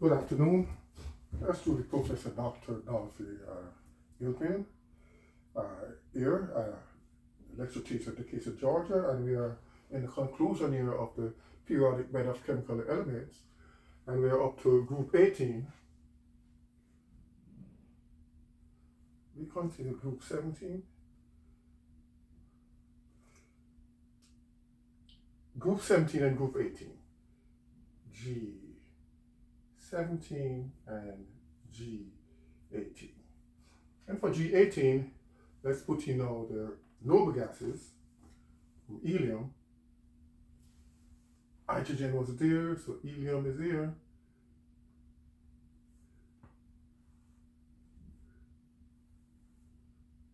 Good afternoon. That's truly Professor Dr. Dolphy Gilpin here, lecture teacher at the case of Georgia, and we are in the conclusion here of the periodic bed of chemical elements, and we are up to group 18. We continue group 17. Group 17 and group 18. G17 and G18. And for G18, let's put in now the noble gases from helium. Hydrogen was there, so helium is here.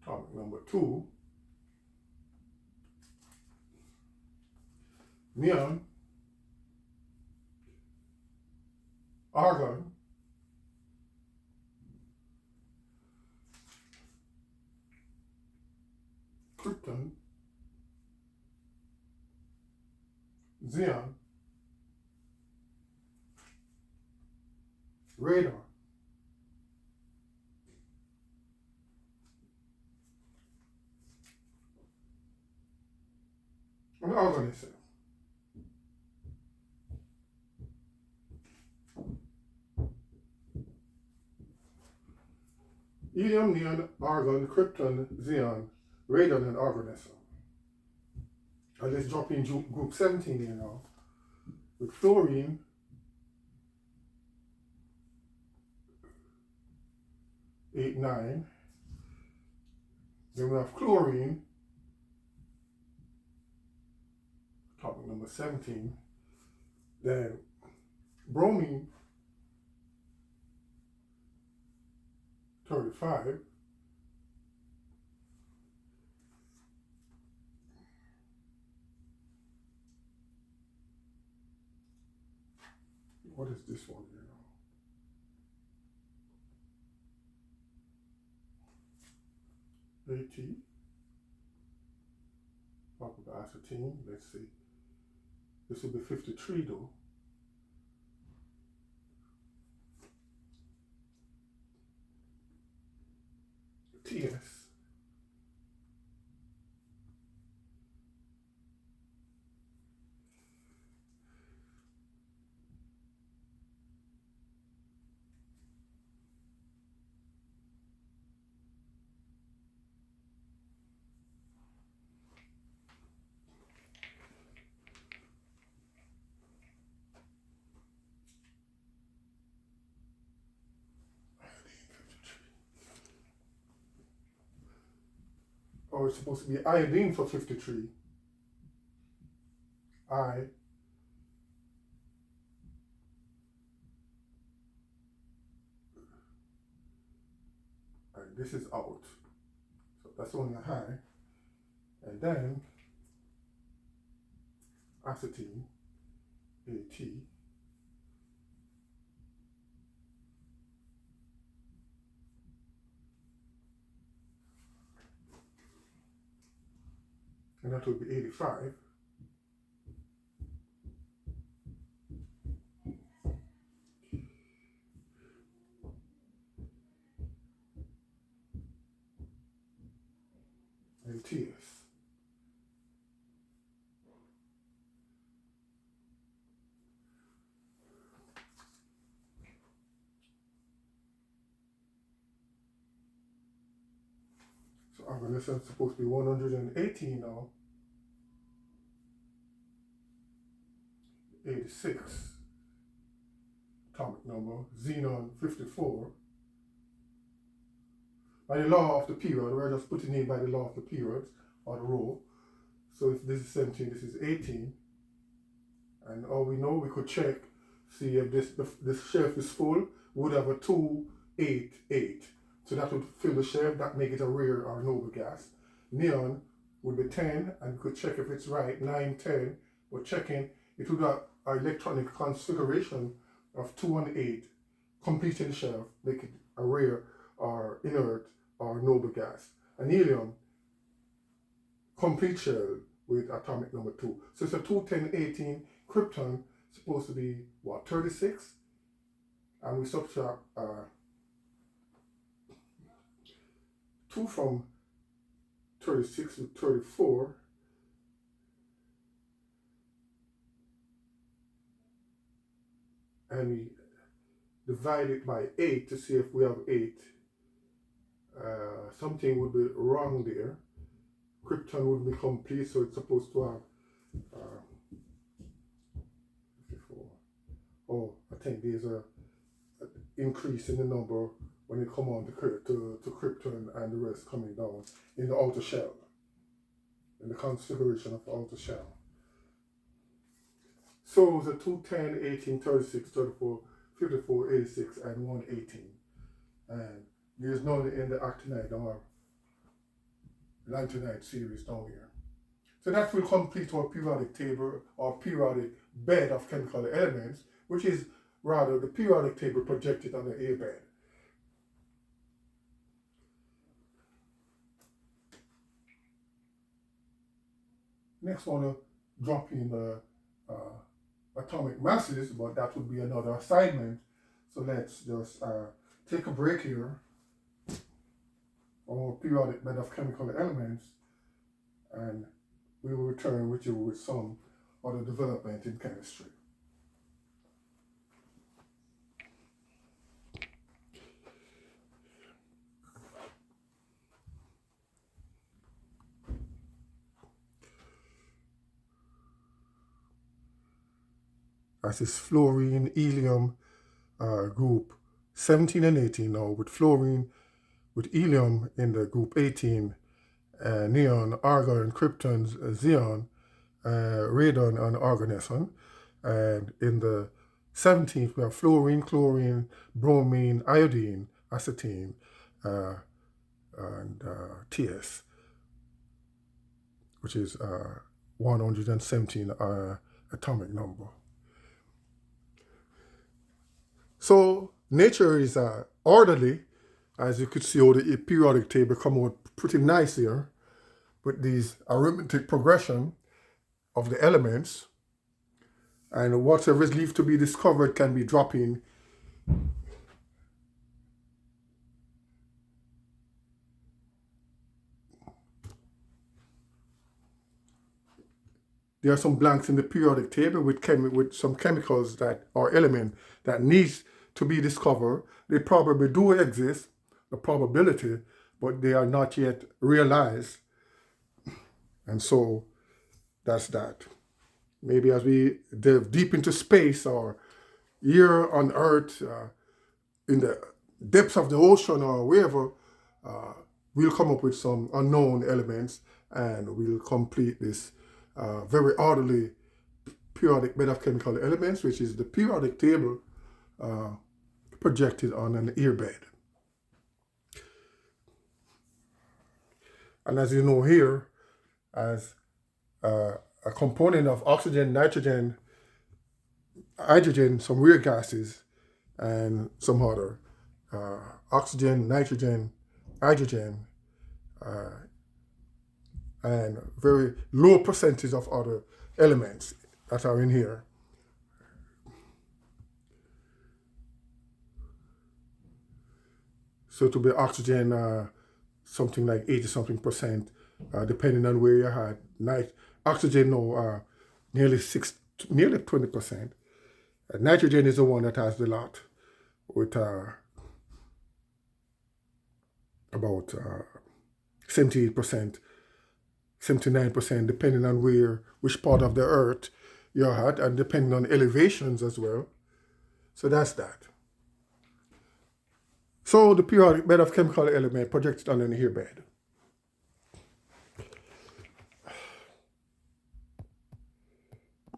Atomic number 2. Neon. Argon. Krypton. Xenon. Radar. And argon itself. Helium, neon, argon, krypton, xenon, radon, and argon itself. And let's drop in group 17 here now with fluorine, eight, 9. Then we have chlorine, atomic number 17. Then bromine, 35. What is this one here now? 80. Talk about acetine. Let's see. This will be 53 though. TS. Oh, it's supposed to be iodine for 53. And this is out. So that's only a high. And then acetine, AT. And that would be 85. And TS. So argon is supposed to be 118 now. 86. Atomic number. Xenon, 54. By the law of the period, we're just putting in by the law of the periods, or the row. So if this is 17, this is 18. And all we know, we could check, see if this shelf is full, would have a 2, 8, 8. So that would fill the shelf, that make it a rare or noble gas. Neon would be 10, and we could check if it's right, 9, 10. But checking, it would have an electronic configuration of 2 and 8, completing the shelf, make it a rare or inert or noble gas. And helium, complete shell with atomic number 2. So it's a 2, 10, 18. Krypton supposed to be what, 36? and we subtract 2 from 36 with 34, and we divide it by 8 to see if we have 8. Something would be wrong there. Krypton would be complete, so it's supposed to have 54. Oh, I think there's a increase in the number when it come on to Krypton, and the rest coming down in the outer shell, in the configuration of the outer shell. So the 2, 10, 18, 36, 34, 54, 86, and 118. And there's none in the actinide or Lanthanide series down here. So that will complete our periodic table or periodic bed of chemical elements, which is rather the periodic table projected on the A bed. Next, I want to drop in the atomic masses, but that would be another assignment. So let's just take a break here on our periodic bed of chemical elements, and we will return with you with some other development in chemistry. As is fluorine, helium, group 17 and 18 now, with fluorine, with helium in the group 18, neon, argon, krypton, xenon, radon, and argoneson. And in the 17th, we have fluorine, chlorine, bromine, iodine, acetine, and TS, which is 117 atomic number. So nature is orderly, as you could see how the periodic table come out pretty nice here with these arithmetic progression of the elements, and whatever is left to be discovered can be dropping there are some blanks in the periodic table with some chemicals that or element that needs to be discovered. They probably do exist, the probability, but they are not yet realized. And so that's that. Maybe as we delve deep into space or here on Earth, in the depths of the ocean or wherever, we'll come up with some unknown elements, and we'll complete this very orderly periodic bed of chemical elements, which is the periodic table projected on an air bed. And as you know here, as a component of oxygen, nitrogen, hydrogen, some rare gases, and some other oxygen, nitrogen, hydrogen, and very low percentage of other elements that are in here. So to be oxygen, something like 80-something percent, depending on where you had. Oxygen, no, nearly 20%. Nitrogen is the one that has the lot, with about 78%, 79%, depending on which part of the Earth you're at, and depending on elevations as well. So that's that. So the periodic bed of chemical element projected on an air bed.